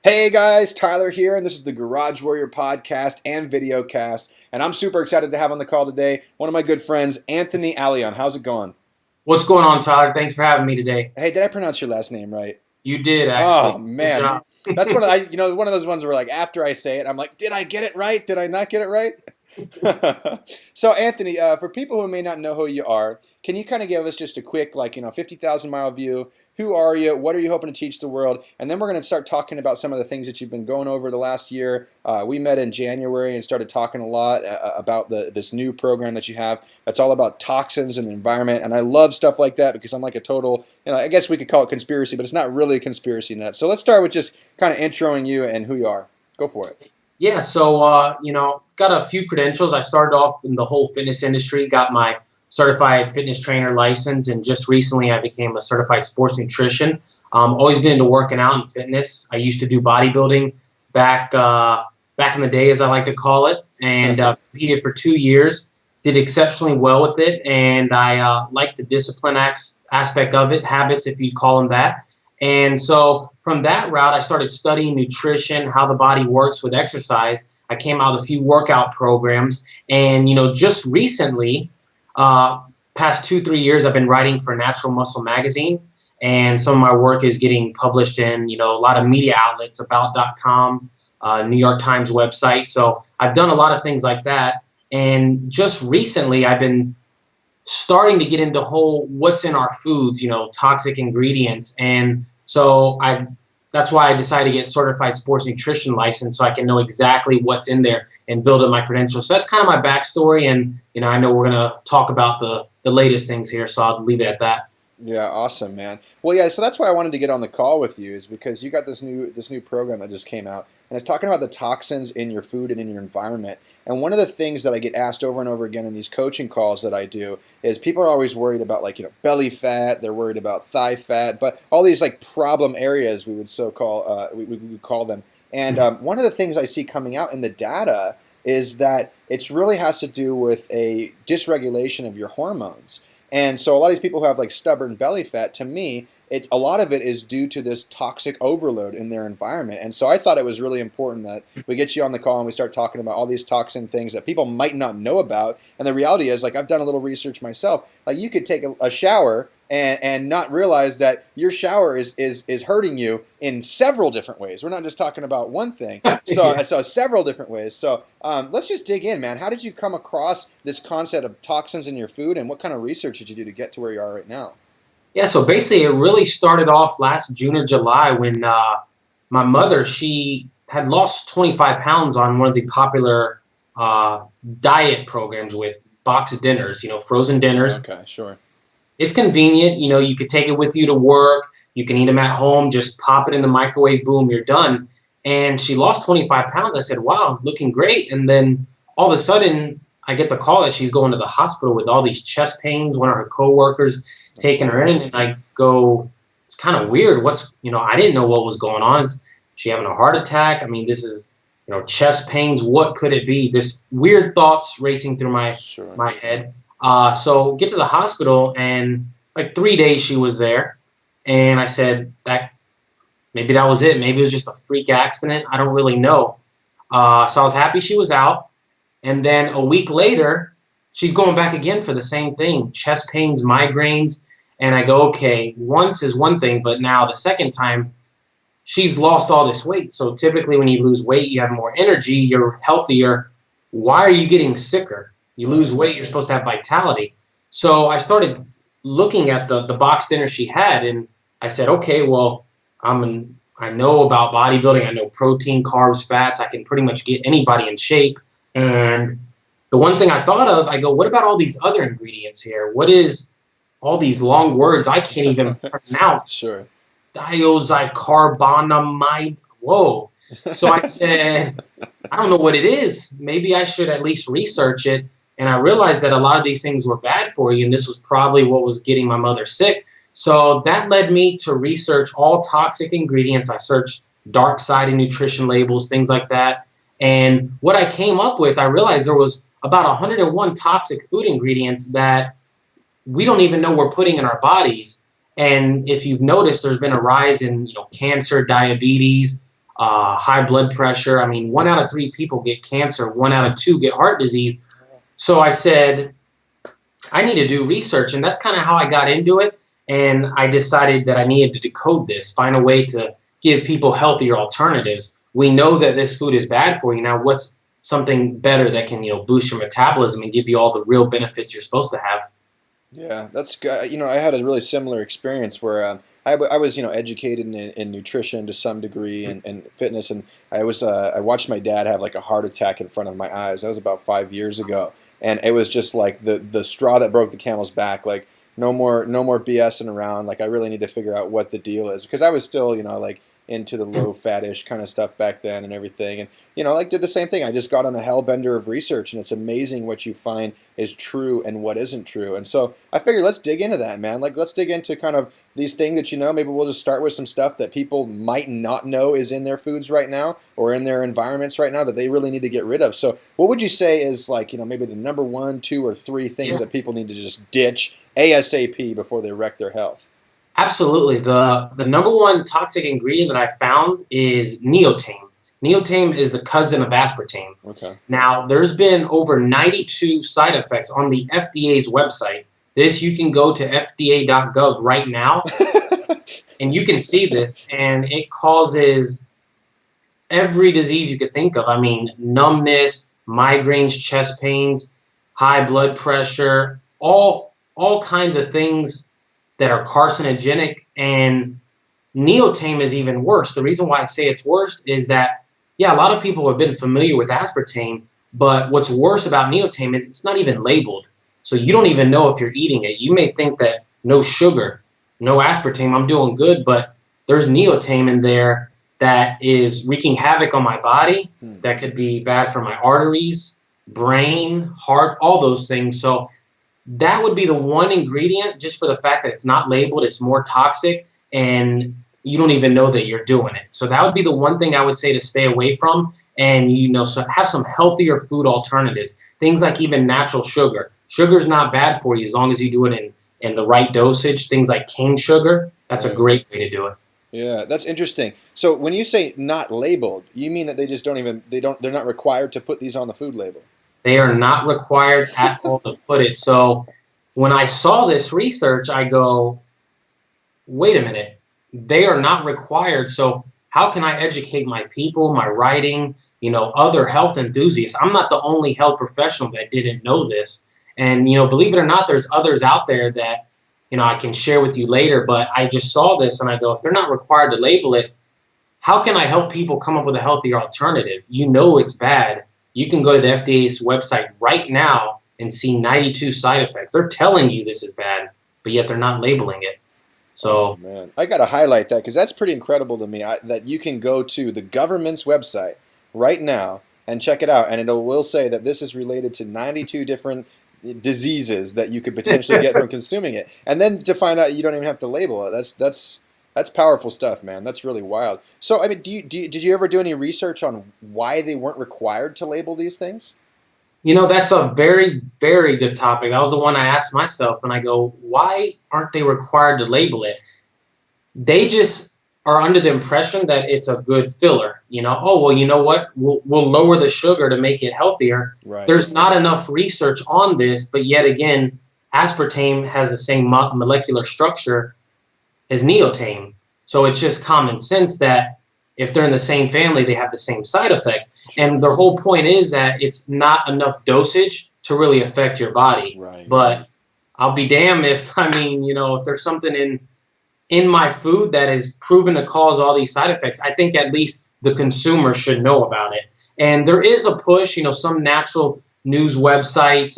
Hey guys, Tyler here, and this is the Garage Warrior podcast and videocast. And I'm super excited to have on the call today one of my good friends, Anthony Alayon. How's it going? What's going on, Tyler? Thanks for having me today. Hey, did I pronounce your last name right? You did Oh actually. Good man, job. that's one of those ones where like after I say it, I'm like, did I get it right? Did I not get it right? So Anthony, for people who may not know who you are, can you kind of give us just a quick 50,000 mile view? Who are you? What are you hoping to teach the world? And then we're going to start talking about some of the things that you've been going over the last year. We met in January and started talking a lot about this new program that you have. That's all about toxins and the environment, and I love stuff like that because I'm like a total, I guess we could call it conspiracy, but it's not really a conspiracy nut. So let's start with just kind of introing you and who you are. Go for it. Yeah, so got a few credentials. I started off in the whole fitness industry, got my certified fitness trainer license, and just recently I became a certified sports nutrition. Always been into working out and fitness. I used to do bodybuilding back in the day, as I like to call it, and competed for 2 years. Did exceptionally well with it, and I like the discipline aspect of it, habits, if you'd call them that. And so from that route, I started studying nutrition, how the body works with exercise. I came out with a few workout programs, and just recently, past 2, 3 years, I've been writing for Natural Muscle magazine, and some of my work is getting published in a lot of media outlets, about.com, New York Times website. So I've done a lot of things like that, and just recently, I've been starting to get into whole what's in our foods, toxic ingredients. And so that's why I decided to get certified sports nutrition license so I can know exactly what's in there and build up my credentials. So that's kind of my backstory. And, I know we're going to talk about the latest things here. So I'll leave it at that. Yeah, awesome, man. Well, yeah, so that's why I wanted to get on the call with you is because you got this new program that just came out, and it's talking about the toxins in your food and in your environment. And one of the things that I get asked over and over again in these coaching calls that I do is people are always worried about belly fat, they're worried about thigh fat, but all these problem areas we would we would call them. And one of the things I see coming out in the data is that it really has to do with a dysregulation of your hormones. And so a lot of these people who have stubborn belly fat, to me, a lot of it is due to this toxic overload in their environment. And so I thought it was really important that we get you on the call and we start talking about all these toxin things that people might not know about. And the reality is, I've done a little research myself. You could take a shower and not realize that your shower is hurting you in several different ways. We're not just talking about one thing. So, Yeah. so several different ways. So let's just dig in, man. How did you come across this concept of toxins in your food, and what kind of research did you do to get to where you are right now? Yeah, so basically, it really started off last June or July when my mother, she had lost 25 pounds on one of the popular diet programs with box dinners, frozen dinners. Okay, sure. It's convenient. You could take it with you to work. You can eat them at home, just pop it in the microwave, boom, you're done. And she lost 25 pounds. I said, wow, looking great. And then all of a sudden, I get the call that she's going to the hospital with all these chest pains. One of her coworkers taking her in, and I go, it's kind of weird. I didn't know what was going on. Is she having a heart attack? I mean, this is, chest pains. What could it be? There's weird thoughts racing through my Sure. my head. So get to the hospital, and 3 days she was there, and I said that maybe that was it. Maybe it was just a freak accident. I don't really know. So I was happy she was out. And then a week later, she's going back again for the same thing, chest pains, migraines. And I go, okay, once is one thing, but now the second time, she's lost all this weight. So typically when you lose weight, you have more energy, you're healthier. Why are you getting sicker? You lose weight, you're supposed to have vitality. So I started looking at the box dinner she had, and I said, okay, well, I know about bodybuilding. I know protein, carbs, fats. I can pretty much get anybody in shape. And the one thing I thought of, I go, what about all these other ingredients here? What is all these long words I can't even pronounce? Sure. Diazicarbonamide. Whoa. So I said, I don't know what it is. Maybe I should at least research it. And I realized that a lot of these things were bad for you, and this was probably what was getting my mother sick. So that led me to research all toxic ingredients. I searched dark side of nutrition labels, things like that. And what I came up with, I realized there was about 101 toxic food ingredients that we don't even know we're putting in our bodies. And if you've noticed, there's been a rise in cancer, diabetes, high blood pressure. I mean, 1 out of 3 people get cancer, 1 out of 2 get heart disease. So I said, I need to do research. And that's kind of how I got into it. And I decided that I needed to decode this, find a way to give people healthier alternatives. We know that this food is bad for you. Now, what's something better that can, boost your metabolism and give you all the real benefits you're supposed to have? Yeah, that's good. I had a really similar experience where I was, educated in nutrition to some degree and fitness, and I watched my dad have like a heart attack in front of my eyes. That was about 5 years ago, and it was just like the straw that broke the camel's back. Like no more BSing around. Like I really need to figure out what the deal is because I was still, like into the low fatish kind of stuff back then and everything, and like did the same thing. I just got on a hell bender of research, and it's amazing what you find is true and what isn't true. And so I figured let's dig into that, man. Like let's dig into kind of these things that maybe we'll just start with some stuff that people might not know is in their foods right now or in their environments right now that they really need to get rid of. So what would you say is like maybe the number 1, 2, or 3 things that people need to just ditch ASAP before they wreck their health? Absolutely. The number one toxic ingredient that I found is neotame. Neotame is the cousin of aspartame. Okay. Now, there's been over 92 side effects on the FDA's website. This, you can go to fda.gov right now, and you can see this, and it causes every disease you could think of. I mean, numbness, migraines, chest pains, high blood pressure, all kinds of things that are carcinogenic, and neotame is even worse. The reason why I say it's worse is that, yeah, a lot of people have been familiar with aspartame, but what's worse about neotame is it's not even labeled. So you don't even know if you're eating it. You may think that no sugar, no aspartame, I'm doing good, but there's neotame in there that is wreaking havoc on my body. That could be bad for my arteries, brain, heart, all those things. So that would be the one ingredient, just for the fact that it's not labeled, it's more toxic, and you don't even know that you're doing it. So that would be the one thing I would say to stay away from. And so have some healthier food alternatives. Things like even natural sugar. Sugar's not bad for you as long as you do it in the right dosage. Things like cane sugar, that's a great way to do it. Yeah, that's interesting. So when you say not labeled, you mean that they just they're not required to put these on the food label? They are not required at all to put it. So when I saw this research, I go, wait a minute, they are not required. So how can I educate my people, my writing, other health enthusiasts? I'm not the only health professional that didn't know this. And, believe it or not, there's others out there that, I can share with you later. But I just saw this and I go, if they're not required to label it, how can I help people come up with a healthier alternative? It's bad. You can go to the FDA's website right now and see 92 side effects. They're telling you this is bad, but yet they're not labeling it. So, oh, man, I got to highlight that because that's pretty incredible to me. That you can go to the government's website right now and check it out, and it will say that this is related to 92 different diseases that you could potentially get from consuming it, and then to find out you don't even have to label it. That's powerful stuff, man. That's really wild. So, I mean, did you ever do any research on why they weren't required to label these things? that's a very, very good topic. That was the one I asked myself, and I go, why aren't they required to label it? They just are under the impression that it's a good filler. Oh, well, you know what? We'll lower the sugar to make it healthier. Right. There's not enough research on this, but yet again, aspartame has the same molecular structure as neotame. So it's just common sense that if they're in the same family, they have the same side effects. And their whole point is that it's not enough dosage to really affect your body. Right. But I'll be damned if, if there's something in my food that is proven to cause all these side effects, I think at least the consumer should know about it. And there is a push, some natural news websites.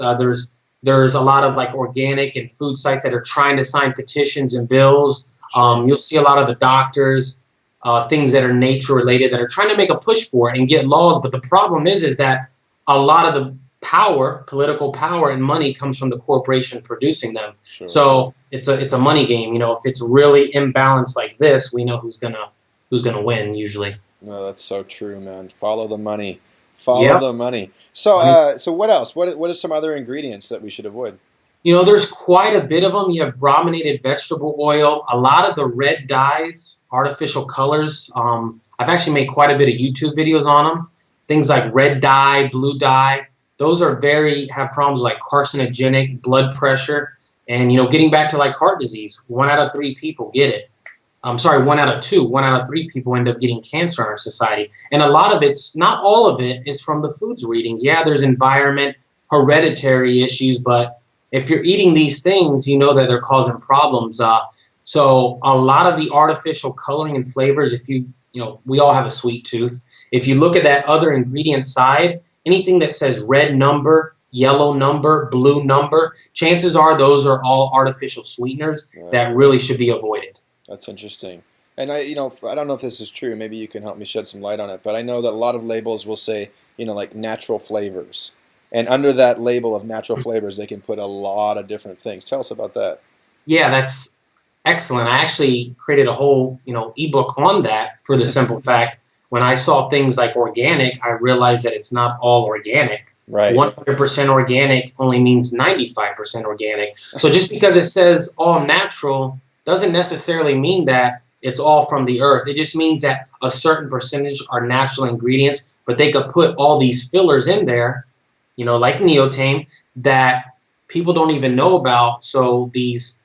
There's a lot of like organic and food sites that are trying to sign petitions and bills. You'll see a lot of the doctors, things that are nature related that are trying to make a push for it and get laws. But the problem is that a lot of the political power and money comes from the corporation producing them. Sure. So it's a money game. If it's really imbalanced like this, we know who's gonna win usually. No, that's so true, man. Follow the money. Follow the money. So, so what else? What are some other ingredients that we should avoid? There's quite a bit of them. You have brominated vegetable oil, a lot of the red dyes, artificial colors. I've actually made quite a bit of YouTube videos on them. Things like red dye, blue dye. Those are have problems like carcinogenic, blood pressure, and getting back to like heart disease. 1 out of 3 people get it. I'm sorry, 1 out of 2, 1 out of 3 people end up getting cancer in our society. And a lot of not all of it is from the foods we're eating. Yeah, there's environment, hereditary issues, but if you're eating these things, you know that they're causing problems. So a lot of the artificial coloring and flavors, we all have a sweet tooth. If you look at that other ingredient side, anything that says red number, yellow number, blue number, chances are those are all artificial sweeteners Right. that really should be avoided. That's interesting. And I don't know if this is true. Maybe you can help me shed some light on it. But I know that a lot of labels will say, like natural flavors. And under that label of natural flavors, they can put a lot of different things. Tell us about that. Yeah, that's excellent. I actually created a whole, ebook on that for the simple fact when I saw things like organic, I realized that it's not all organic. Right. 100% organic only means 95% organic. So just because it says all natural doesn't necessarily mean that it's all from the earth. It just means that a certain percentage are natural ingredients, but they could put all these fillers in there, like neotame, that people don't even know about. So these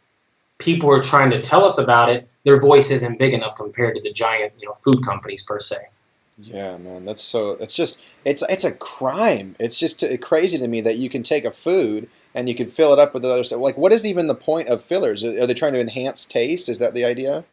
people are trying to tell us about it. Their voice isn't big enough compared to the giant, food companies per se. Yeah, man, it's a crime. It's just crazy to me that you can take a food and you can fill it up with other stuff. Like, what is even the point of fillers? Are they trying to enhance taste? Is that the idea?